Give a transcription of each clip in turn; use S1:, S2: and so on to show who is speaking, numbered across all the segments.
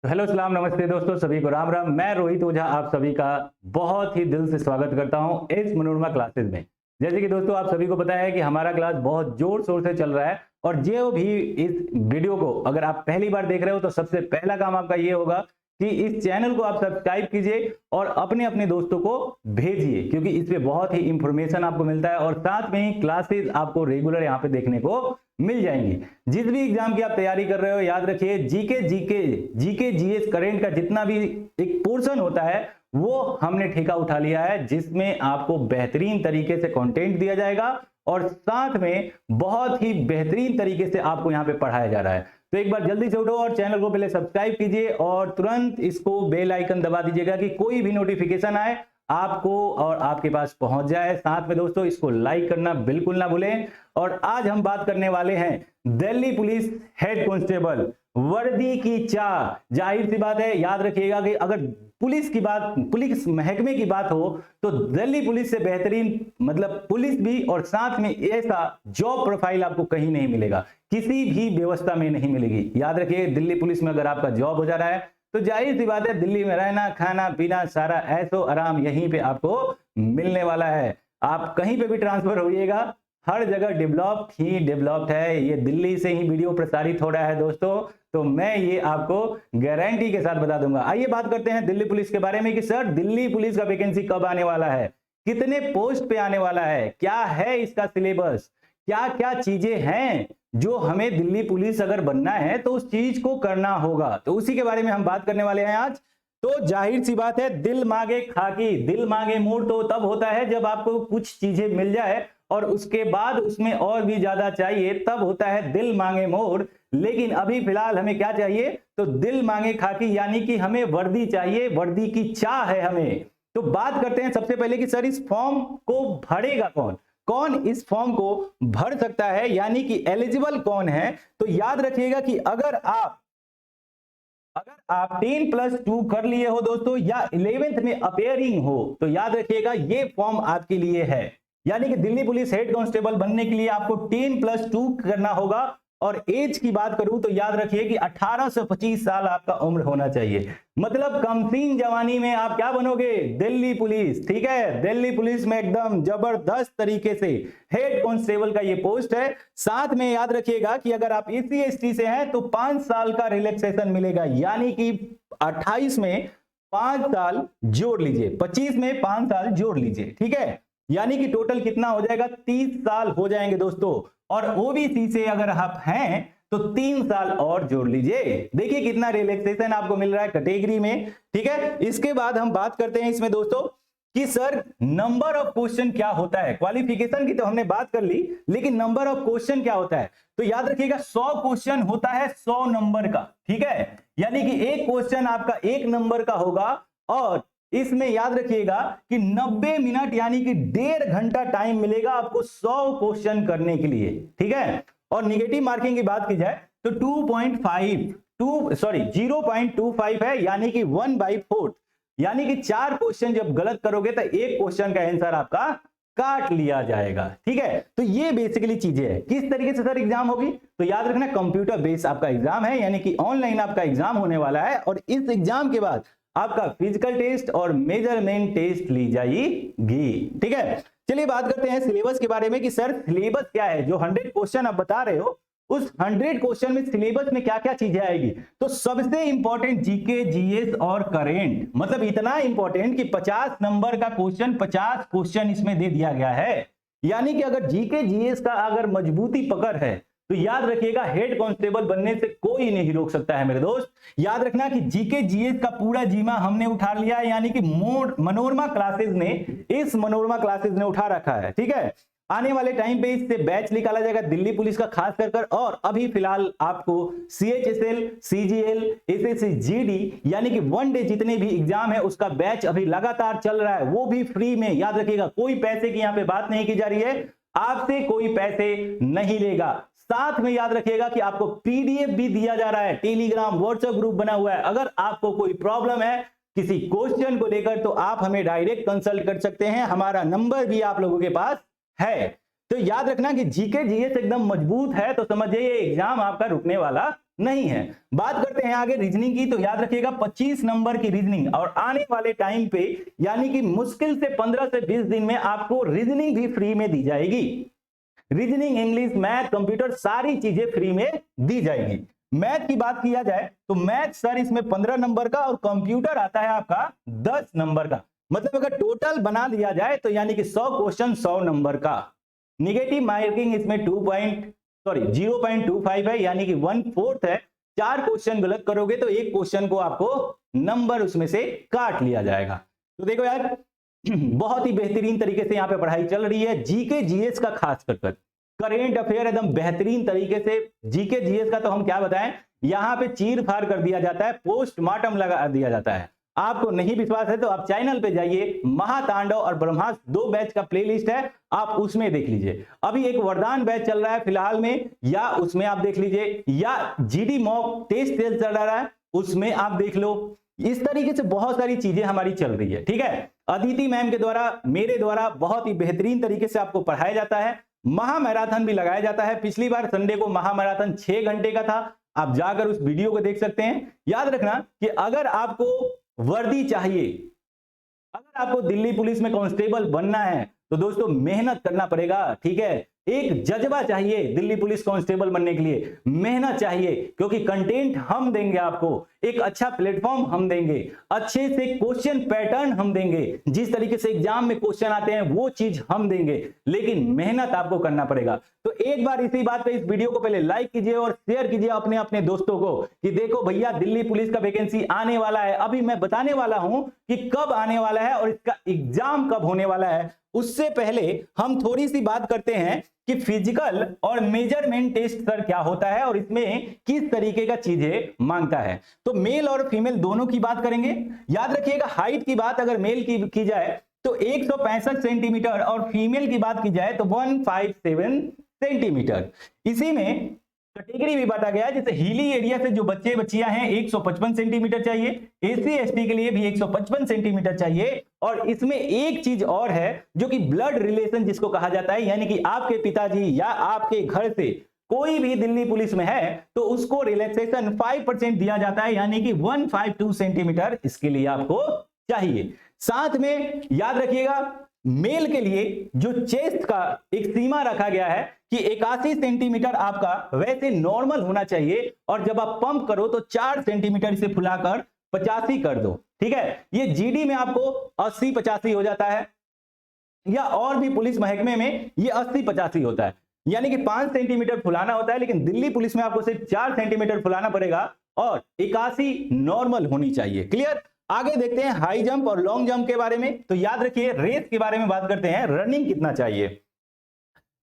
S1: तो हेलो सलाम नमस्ते दोस्तों, सभी को राम राम। मैं रोहित ओझा आप सभी का बहुत ही दिल से स्वागत करता हूं इस मनोरमा क्लासेस में। जैसे कि दोस्तों आप सभी को पता है कि हमारा क्लास बहुत जोर शोर से चल रहा है और जो भी इस वीडियो को अगर आप पहली बार देख रहे हो तो सबसे पहला काम आपका ये होगा कि इस चैनल को आप सब्सक्राइब कीजिए और अपने अपने दोस्तों को भेजिए, क्योंकि इसमें बहुत ही इंफॉर्मेशन आपको मिलता है और साथ में ही क्लासेस आपको रेगुलर यहाँ पे देखने को मिल जाएंगी। जिस भी एग्जाम की आप तैयारी कर रहे हो, याद रखिए जीके जीएस करेंट का जितना भी एक पोर्शन होता है वो हमने ठेका उठा लिया है, जिसमें आपको बेहतरीन तरीके से कंटेंट दिया जाएगा और साथ में बहुत ही बेहतरीन तरीके से आपको यहाँ पे पढ़ाया जा रहा है। तो एक बार जल्दी से उठो और चैनल को पहले सब्सक्राइब कीजिए और तुरंत इसको बेल आइकन दबा दीजिएगा कि कोई भी नोटिफिकेशन आए आपको और आपके पास पहुंच जाए। साथ में दोस्तों इसको लाइक करना बिल्कुल ना भूलें। और आज हम बात करने वाले हैं दिल्ली पुलिस हेड कांस्टेबल वर्दी की चाह। जाहिर सी बात है, याद रखिएगा कि अगर पुलिस महकमे की बात हो तो दिल्ली पुलिस से बेहतरीन मतलब पुलिस भी और साथ में ऐसा जॉब प्रोफाइल आपको कहीं नहीं मिलेगा, किसी भी व्यवस्था में नहीं मिलेगी। याद रखिए दिल्ली पुलिस में अगर आपका जॉब हो जा रहा है तो जाहिर सी बात है दिल्ली में रहना खाना पीना सारा ऐसो आराम यहीं पे आपको मिलने वाला है। आप कहीं पे भी ट्रांसफर होइएगा, हर जगह डेवलप्ड ही डेवलप्ड है। ये दिल्ली से ही वीडियो प्रसारित हो रहा है दोस्तों, तो मैं ये आपको गारंटी के साथ बता दूंगा। आइए बात करते हैं दिल्ली पुलिस के बारे में कि सर दिल्ली पुलिस का वैकेंसी कब आने वाला है, कितने पोस्ट पे आने वाला है, क्या है इसका सिलेबस, क्या क्या चीजें हैं जो हमें दिल्ली पुलिस अगर बनना है तो उस चीज को करना होगा। तो उसी के बारे में हम बात करने वाले हैं आज। तो जाहिर सी बात है, दिल मांगे खाकी दिल मांगे मोर तो तब होता है जब आपको कुछ चीजें मिल जाए और उसके बाद उसमें और भी ज्यादा चाहिए, तब होता है दिल मांगे मोर। लेकिन अभी फिलहाल हमें क्या चाहिए, तो दिल मांगे खाकी, यानी कि हमें वर्दी चाहिए, वर्दी की चाह है हमें। तो बात करते हैं सबसे पहले कि सर इस फॉर्म को भरेगा कौन, कौन इस फॉर्म को भर सकता है, यानी कि एलिजिबल कौन है। तो याद रखिएगा कि अगर आप 10+2 कर लिए हो दोस्तों या 11th में अपेयरिंग हो तो याद रखिएगा ये फॉर्म आपके लिए है। यानी कि दिल्ली पुलिस हेड कांस्टेबल बनने के लिए आपको 10+2 करना होगा। और एज की बात करूं तो याद रखिए कि 18 से 25 साल आपका उम्र होना चाहिए। मतलब कमसीन जवानी में आप क्या बनोगे, दिल्ली पुलिस। ठीक है, दिल्ली पुलिस में एकदम जबरदस्त तरीके से हेड कांस्टेबल का ये पोस्ट है। साथ में याद रखिएगा कि अगर आप SC ST से हैं तो 5 साल का रिलैक्सेशन मिलेगा, यानी कि 28 में 5 साल जोड़ लीजिए, 25 में 5 साल जोड़ लीजिए। ठीक है, यानी कि टोटल कितना हो जाएगा, 30 साल हो जाएंगे दोस्तों। और ओबीसी से अगर आप हैं तो 3 साल और जोड़ लीजिए। देखिए कितना रिलैक्सेशन आपको मिल रहा है कैटेगरी में। ठीक है, इसके बाद हम बात करते हैं इसमें दोस्तों कि सर नंबर ऑफ क्वेश्चन क्या होता है। क्वालिफिकेशन की तो हमने बात कर ली, लेकिन नंबर ऑफ क्वेश्चन क्या होता है। तो याद रखिएगा 100 क्वेश्चन होता है 100 नंबर का। ठीक है, यानी कि एक क्वेश्चन आपका 1 नंबर का होगा और इसमें याद रखिएगा कि 90 मिनट यानी कि 1.5 घंटा टाइम मिलेगा आपको 100 क्वेश्चन करने के लिए। ठीक है, और निगेटिव मार्किंग की बात की जाए तो 0.25 है, यानी कि 1/4, यानी कि 4 क्वेश्चन जब गलत करोगे तो एक क्वेश्चन का आंसर आपका काट लिया जाएगा। ठीक है, तो ये बेसिकली चीजें है। किस तरीके से सर एग्जाम होगी, तो याद रखना कंप्यूटर बेस्ड आपका एग्जाम है, यानी कि ऑनलाइन आपका एग्जाम होने वाला है। और इस एग्जाम के बाद आपका फिजिकल टेस्ट और मेजरमेंट टेस्ट ली जाएगी। ठीक है, चलिए बात करते हैं सिलेबस के बारे में कि सर सिलेबस क्या है। जो 100 क्वेश्चन आप बता रहे हो उस 100 क्वेश्चन में सिलेबस में क्या क्या चीजें आएगी। तो सबसे इंपॉर्टेंट जीके जीएस और करेंट, मतलब इतना इंपॉर्टेंट कि 50 नंबर का क्वेश्चन 50 क्वेश्चन इसमें दे दिया गया है। यानी कि अगर जीके जीएस का अगर मजबूती पकड़ है तो याद रखिएगा हेड कांस्टेबल बनने से कोई नहीं रोक सकता है मेरे दोस्त। याद रखना कि जीके जीएस का पूरा जीमा हमने उठा लिया है, यानी कि मनोरमा क्लासेस ने उठा रखा है। ठीक है, आने वाले टाइम पे इससे बैच निकाला जाएगा दिल्ली पुलिस का खास कर। और अभी फिलहाल आपको CHSL, CGL, SSC, GD यानी कि 1 डे जितने भी एग्जाम है उसका बैच अभी लगातार चल रहा है, वो भी फ्री में। याद रखिएगा कोई पैसे की यहाँ पे बात नहीं की जा रही है, आपसे कोई पैसे नहीं लेगा। साथ में याद रखिएगा कि आपको PDF भी दिया जा रहा है, टेलीग्राम व्हाट्सएप ग्रुप बना हुआ है। अगर आपको कोई प्रॉब्लम है किसी क्वेश्चन को लेकर तो आप हमें डायरेक्ट कंसल्ट कर सकते हैं, हमारा नंबर भी आप लोगों के पास है। तो याद रखना कि जीके जीएस एकदम मजबूत है तो समझिए ये एग्जाम आपका रुकने वाला नहीं है। बात करते हैं आगे रीजनिंग की, तो याद रखिएगा 25 नंबर की रीजनिंग, और आने वाले टाइम पे यानी कि मुश्किल से 15 से 20 दिन में आपको रीजनिंग भी फ्री में दी जाएगी। रीजनिंग, इंग्लिश, मैथ, कंप्यूटर सारी चीजें फ्री में दी जाएगी। मैथ की बात किया जाए तो मैथ सर इसमें 15 नंबर का और कंप्यूटर आता है आपका 10 नंबर का। मतलब अगर टोटल बना लिया जाए तो यानी कि 100 क्वेश्चन 100 नंबर का। निगेटिव मार्किंग इसमें 0.25 है, यानी कि 1/4 है। 4 क्वेश्चन गलत करोगे तो एक क्वेश्चन को आपको नंबर उसमें से काट लिया जाएगा। तो देखो यार बहुत ही बेहतरीन तरीके से यहाँ पे पढ़ाई चल रही है। जीके जीएस का खास कर करेंट अफेयर एकदम बेहतरीन तरीके से। जीके जीएस का तो हम क्या बताएं, यहाँ पे चीर फाड़ कर दिया जाता है, पोस्टमार्टम लगा दिया जाता है। आपको नहीं विश्वास है तो आप चैनल पे जाइए, महातांडव और ब्रह्मास्त्र 2 बैच का प्लेलिस्ट है, आप उसमें देख लीजिए। अभी एक वरदान बैच चल रहा है फिलहाल में, या उसमें आप देख लीजिए, या जीडी मॉक टेस्ट चल रहा है उसमें आप देख लो। इस तरीके से बहुत सारी चीजें हमारी चल रही है, ठीक है। अदिति मैम के द्वारा, मेरे द्वारा बहुत ही बेहतरीन तरीके से आपको पढ़ाया जाता है। महामैराथन भी लगाया जाता है। पिछली बार संडे को महामैराथन 6 घंटे का था, आप जाकर उस वीडियो को देख सकते हैं। याद रखना कि अगर आपको वर्दी चाहिए, अगर आपको दिल्ली पुलिस में कांस्टेबल बनना है तो दोस्तों मेहनत करना पड़ेगा, ठीक है। एक जज्बा चाहिए दिल्ली पुलिस कांस्टेबल बनने के लिए, मेहनत चाहिए, क्योंकि कंटेंट हम देंगे आपको, एक अच्छा प्लेटफॉर्म हम देंगे, अच्छे से क्वेश्चन पैटर्न हम देंगे, जिस तरीके से एग्जाम में क्वेश्चन आते हैं वो चीज हम देंगे, लेकिन मेहनत आपको करना पड़ेगा। तो एक बार इसी बात पे इस वीडियो को पहले लाइक कीजिए और शेयर कीजिए अपने अपने दोस्तों को कि देखो भैया दिल्ली पुलिस का वैकेंसी आने वाला है। अभी मैं बताने वाला हूं कि कब आने वाला है और इसका एग्जाम कब होने वाला है। उससे पहले हम थोड़ी सी बात करते हैं कि फिजिकल और मेजरमेंट टेस्ट सर क्या होता है और इसमें किस तरीके का चीजें मांगता है। तो मेल और फीमेल दोनों की बात करेंगे। याद रखिएगा हाइट की बात अगर मेल की जाए तो 165 सेंटीमीटर और फीमेल की बात की जाए तो 157 सेंटीमीटर। इसी में कैटेगरी भी बांटा गया है, जैसे हिली एरिया से जो बच्चे बच्चियां हैं 155 सेंटीमीटर चाहिए, एसी एसटी के लिए भी 155 सेंटीमीटर चाहिए। और इसमें एक चीज और है जो कि ब्लड रिलेशन जिसको कहा जाता है, यानी कि आपके पिताजी या आपके घर से कोई भी दिल्ली पुलिस में है तो उसको रिलैक्सेशन 5% दिया जाता है, यानी कि 152 सेंटीमीटर इसके लिए आपको चाहिए। साथ में याद रखिएगा मेल के लिए जो चेस्ट का एक सीमा रखा गया है कि 81 सेंटीमीटर आपका वैसे नॉर्मल होना चाहिए, और जब आप पंप करो तो 4 सेंटीमीटर इसे फुलाकर 85 कर दो, ठीक है। ये जीडी में आपको 80-85 हो जाता है, या और भी पुलिस महकमे में ये 80-85 होता है, यानी कि 5 सेंटीमीटर फुलाना होता है, लेकिन दिल्ली पुलिस में आपको सिर्फ 4 सेंटीमीटर फुलाना पड़ेगा और 81 नॉर्मल होनी चाहिए। क्लियर। आगे देखते हैं हाई जंप और लॉन्ग जंप के बारे में। तो याद रखिए रेस के बारे में बात करते हैं, रनिंग कितना चाहिए।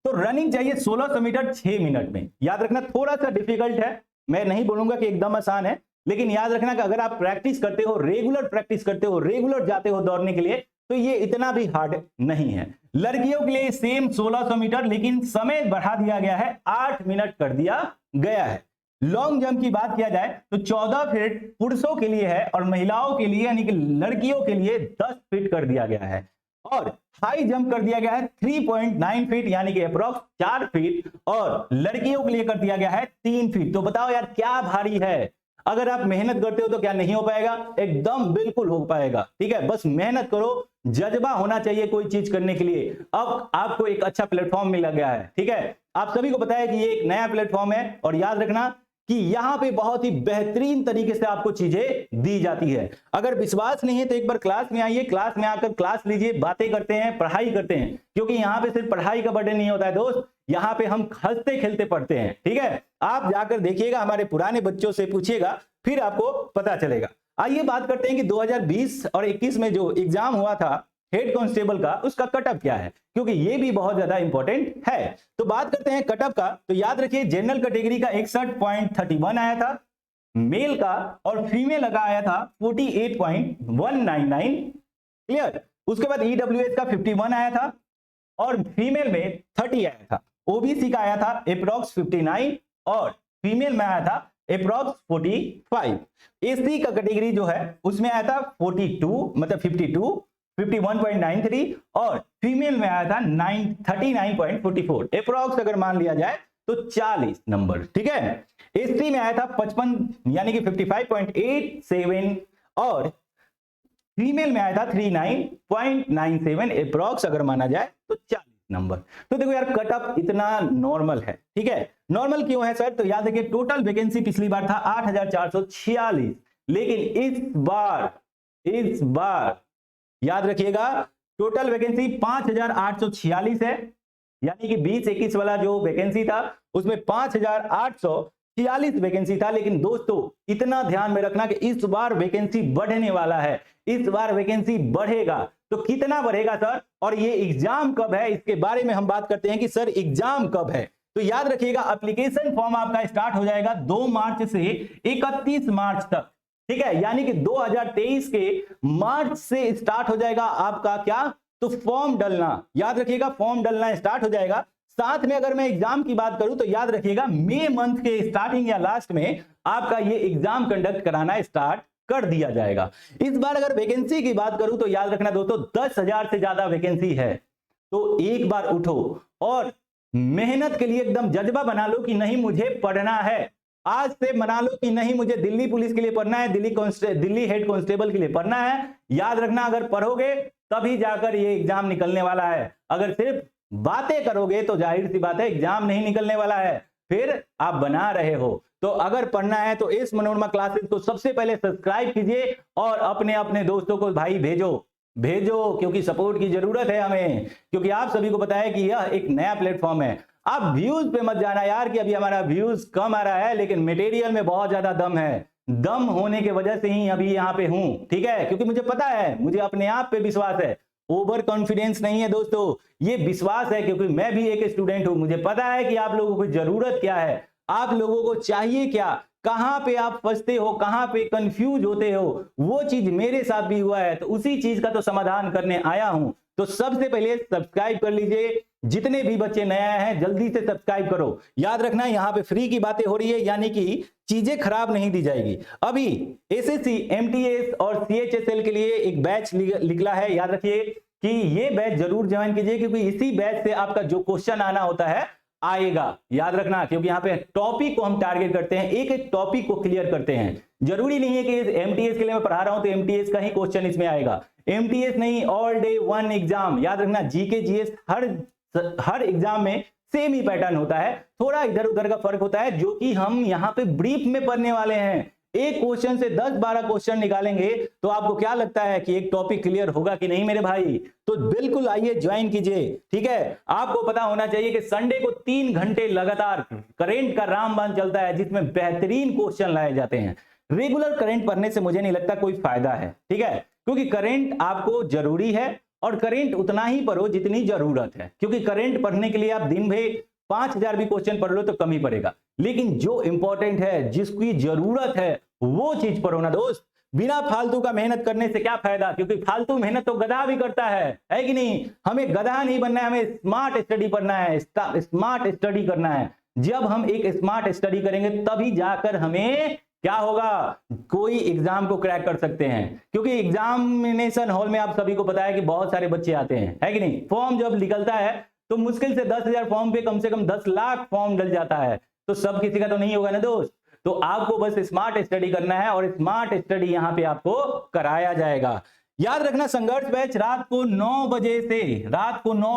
S1: तो रनिंग चाहिए 1600 मीटर 6 मिनट में। याद रखना थोड़ा सा डिफिकल्ट है, मैं नहीं बोलूंगा कि एकदम आसान है, लेकिन याद रखना कि अगर आप प्रैक्टिस करते हो, रेगुलर प्रैक्टिस करते हो, रेगुलर जाते हो दौड़ने के लिए, तो ये इतना भी हार्ड नहीं है। लड़कियों के लिए सेम 1600 मीटर, लेकिन समय बढ़ा दिया गया है, 8 मिनट कर दिया गया है। लॉन्ग जंप की बात किया जाए तो 14 फीट पुरुषों के लिए है और महिलाओं के लिए यानी कि लड़कियों के लिए 10 फीट कर दिया गया है। और हाई जंप कर दिया गया है 3.9 फीट यानी कि अप्रोक्स 4 फीट, और लड़कियों के लिए कर दिया गया है 3 फीट। तो बताओ यार क्या भारी है। अगर आप मेहनत करते हो तो क्या नहीं हो पाएगा, एकदम बिल्कुल हो पाएगा, ठीक है। बस मेहनत करो, जज्बा होना चाहिए कोई चीज करने के लिए। अब आपको एक अच्छा प्लेटफॉर्म मिल गया है, ठीक है। आप सभी को पता है कि ये एक नया प्लेटफॉर्म है, और याद रखना कि यहां पे बहुत ही बेहतरीन तरीके से आपको चीजें दी जाती है। अगर विश्वास नहीं है तो एक बार क्लास में आइए, क्लास में आकर क्लास लीजिए, बातें करते हैं, पढ़ाई करते हैं, क्योंकि यहाँ पे सिर्फ पढ़ाई का बर्डन नहीं होता है दोस्त, यहाँ पे हम हंसते खेलते पढ़ते हैं, ठीक है। आप जाकर देखिएगा, हमारे पुराने बच्चों से पूछिएगा, फिर आपको पता चलेगा। आइए बात करते हैं कि 2020 और 21 में जो एग्जाम हुआ था हेड कांस्टेबल का, उसका कटअप क्या है, क्योंकि ये भी बहुत ज्यादा इंपॉर्टेंट है। तो बात करते हैं कटअप का। तो याद रखिए जनरल कैटेगरी का 61.31 आया था मेल का, और फीमेल का आया था 48.199। क्लियर। उसके बाद ईडब्ल्यूएस का 51 आया था और फीमेल में 30 आया था। ओबीसी का आया था अप्रॉक्स 59 और फीमेल में आया था अप्रॉक्स 45। एससी का कैटेगरी जो है उसमें आया था 42 मतलब 52 51.93 और फीमेल में आया था 39.44। अप्रॉक्स अगर मान लिया जाए तो 40 नंबर, ठीक है। हिस्ट्री में आया था 55 यानी कि 55.87 और फीमेल में आया था 39.97 अप्रॉक्स अगर माना जाए तो 40 नंबर। तो देखो यार कट ऑफ इतना नॉर्मल है, ठीक है। नॉर्मल क्यों है सर? तो याद रखिए टोटल वैकेंसी पिछली बार था 8,446, लेकिन इस बार याद रखिएगा टोटल वैकेंसी 5,846 है, यानी कि 20-21 वाला जो वैकेंसी था उसमें 5,846 वैकेंसी था। लेकिन दोस्तों इतना ध्यान में रखना कि इस बार वैकेंसी बढ़ने वाला है, इस बार वैकेंसी बढ़ेगा। तो कितना बढ़ेगा सर, और ये एग्जाम कब है इसके बारे में हम बात करते हैं कि सर एग्जाम कब है। तो याद रखिएगा एप्लीकेशन फॉर्म आपका स्टार्ट हो जाएगा 2 मार्च से 31 मार्च तक, ठीक है। यानी कि 2023 के मार्च से स्टार्ट हो जाएगा आपका क्या, तो फॉर्म डलना। याद रखिएगा फॉर्म डलना स्टार्ट हो जाएगा। साथ में अगर मैं एग्जाम की बात करूं तो याद रखिएगा मई मंथ के स्टार्टिंग या लास्ट में आपका ये एग्जाम कंडक्ट कराना स्टार्ट कर दिया जाएगा। इस बार अगर वैकेंसी की बात करूं तो याद रखना दोस्तों 10,000 से ज्यादा वैकेंसी है। तो एक बार उठो और मेहनत के लिए एकदम जज्बा बना लो कि नहीं मुझे पढ़ना है। आज से बना लो कि नहीं मुझे दिल्ली पुलिस के लिए पढ़ना है, दिल्ली हेड कांस्टेबल के लिए पढ़ना है। याद रखना अगर पढ़ोगे तभी जाकर ये एग्जाम निकलने वाला है। अगर सिर्फ बातें करोगे तो जाहिर सी बात है एग्जाम नहीं निकलने वाला है, फिर आप बना रहे हो। तो अगर पढ़ना है तो इस मनोरमा क्लासेस को सबसे पहले सब्सक्राइब कीजिए और अपने अपने दोस्तों को भाई भेजो, क्योंकि सपोर्ट की जरूरत है हमें, क्योंकि आप सभी को पता है कि यह एक नया प्लेटफॉर्म है। आप व्यूज पे मत जाना यार कि अभी हमारा व्यूज कम आ रहा है, लेकिन मटेरियल में बहुत ज्यादा दम है। दम होने की वजह से ही अभी यहाँ पे हूं, ठीक है, क्योंकि मुझे पता है, मुझे अपने आप पे विश्वास है। ओवर कॉन्फिडेंस नहीं है दोस्तों, ये विश्वास है, क्योंकि मैं भी एक स्टूडेंट हूं। मुझे पता है कि आप लोगों को जरूरत क्या है, आप लोगों को चाहिए क्या, कहां पे आप फंसते हो, कहां पे कंफ्यूज होते हो। वो चीज मेरे साथ भी हुआ है, तो उसी चीज का तो समाधान करने आया हूं। तो सबसे पहले सब्सक्राइब कर लीजिए। जितने भी बच्चे नए आए हैं जल्दी से सब्सक्राइब करो। याद रखना यहाँ पे फ्री की बातें हो रही है, यानी कि चीजें खराब नहीं दी जाएगी। अभी एसएससी, एमटीएस और सीएचएसएल के लिए एक बैच निकला है। याद रखिए कि ये बैच जरूर ज्वाइन कीजिए, क्योंकि इसी बैच से आपका जो क्वेश्चन आना होता है आएगा। याद रखना, क्योंकि यहाँ पे टॉपिक को हम टारगेट करते हैं, एक एक टॉपिक को क्लियर करते हैं। जरूरी नहीं है कि एमटीएस के लिए मैं पढ़ा रहा हूं तो एमटीएस का ही क्वेश्चन इसमें आएगा। एमटीएस नहीं, ऑल डे वन एग्जाम। याद रखना जीके जीएस हर एग्जाम में सेम ही पैटर्न होता है, थोड़ा इधर उधर का फर्क होता है, जो कि हम यहाँ पे ब्रीफ में पढ़ने वाले हैं। एक क्वेश्चन से 10-12 क्वेश्चन निकालेंगे तो आपको क्या लगता है कि एक टॉपिक क्लियर होगा कि नहीं मेरे भाई? तो बिल्कुल आइए ज्वाइन कीजिए, ठीक है। आपको पता होना चाहिए कि संडे को 3 घंटे लगातार करेंट का रामबाण चलता है, जिसमें बेहतरीन क्वेश्चन लाए जाते हैं। रेगुलर करंट पढ़ने से मुझे नहीं लगता कोई फायदा है, ठीक है, क्योंकि करंट आपको जरूरी है और करंट उतना ही पढ़ो जितनी जरूरत है, क्योंकि करंट पढ़ने के लिए आप दिन भर 5,000 भी क्वेश्चन पढ़ लो तो कम ही पड़ेगा। लेकिन जो इंपॉर्टेंट है, जिसकी जरूरत है, वो चीज पढ़ो ना दोस्त। बिना फालतू का मेहनत करने से क्या फायदा, क्योंकि फालतू मेहनत तो गधा भी करता है कि नहीं? हमें गधा नहीं बनना है, हमें स्मार्ट स्टडी पढ़ना है, स्मार्ट स्टडी करना है। जब हम एक स्मार्ट स्टडी करेंगे तभी जाकर हमें क्या होगा, कोई एग्जाम को क्रैक कर सकते हैं। क्योंकि एग्जामिनेशन हॉल में आप सभी को पता है कि बहुत सारे बच्चे आते हैं, है कि नहीं? फॉर्म जब निकलता है तो मुश्किल से 10,000 फॉर्म पे कम से कम 10 लाख फॉर्म डल जाता है, तो सब किसी का तो नहीं होगा ना दोस्त। तो आपको बस स्मार्ट स्टडी करना है और स्मार्ट स्टडी यहां पे आपको कराया जाएगा। याद रखना संघर्ष बैच रात को 9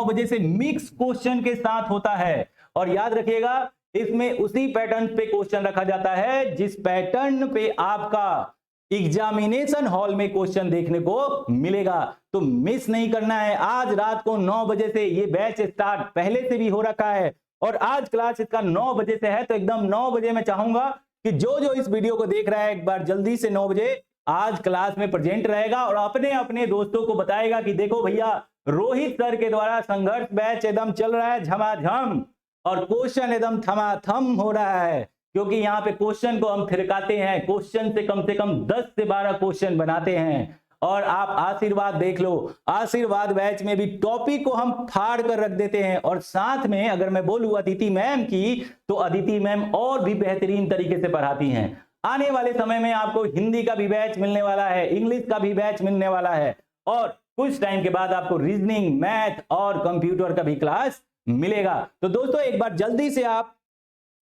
S1: बजे से मिक्स क्वेश्चन के साथ होता है। और याद रखिएगा इसमें उसी पैटर्न पे क्वेश्चन रखा जाता है जिस पैटर्न पे आपका एग्जामिनेशन हॉल में क्वेश्चन देखने को मिलेगा। तो मिस नहीं करना है। आज रात को 9 बजे से ये बैच स्टार्ट पहले से भी हो रखा है और आज क्लास इसका 9 बजे से है। तो एकदम 9 बजे मैं चाहूंगा कि जो इस वीडियो को देख रहा है एक बार जल्दी से 9 बजे आज क्लास में प्रेजेंट रहेगा और अपने अपने दोस्तों को बताएगा कि देखो भैया रोहित सर के द्वारा संघर्ष बैच एकदम चल रहा है झमाझम और क्वेश्चन एकदम थमाथम हो रहा है। क्योंकि यहाँ पे क्वेश्चन को हम थिरकाते हैं, क्वेश्चन से कम 10 से 12 क्वेश्चन बनाते हैं। और आप आशीर्वाद देख लो, आशीर्वाद बैच में भी टॉपिक को हम फाड़ कर रख देते हैं। और साथ में अगर मैं बोलूं अदिति मैम की, तो अदिति मैम और भी बेहतरीन तरीके से पढ़ाती हैं। आने वाले समय में आपको हिंदी का भी बैच मिलने वाला है, इंग्लिश का भी बैच मिलने वाला है और कुछ टाइम के बाद आपको रीजनिंग, मैथ और कंप्यूटर का भी क्लास मिलेगा। तो दोस्तों एक बार जल्दी से आप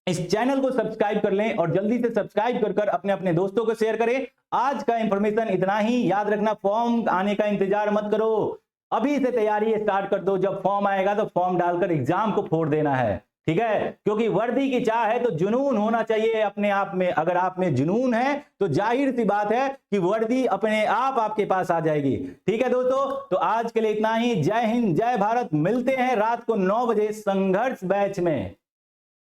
S1: इस चैनल को सब्सक्राइब कर लें और जल्दी से सब्सक्राइब कर कर अपने अपने दोस्तों को शेयर करें। आज का इंफॉर्मेशन इतना ही। याद रखना, फॉर्म आने का इंतजार मत करो, अभी से तैयारी स्टार्ट कर दो। जब फॉर्म आएगा तो फॉर्म डालकर एग्जाम को फोड़ देना है, ठीक है? क्योंकि वर्दी की चाह है तो जुनून होना चाहिए अपने आप में। अगर आप में जुनून है तो जाहिर सी बात है कि वर्दी अपने आप आपके पास आ जाएगी। ठीक है दोस्तों, तो आज के लिए इतना ही। जय हिंद, जय भारत। मिलते हैं रात को 9 बजे संघर्ष बैच में।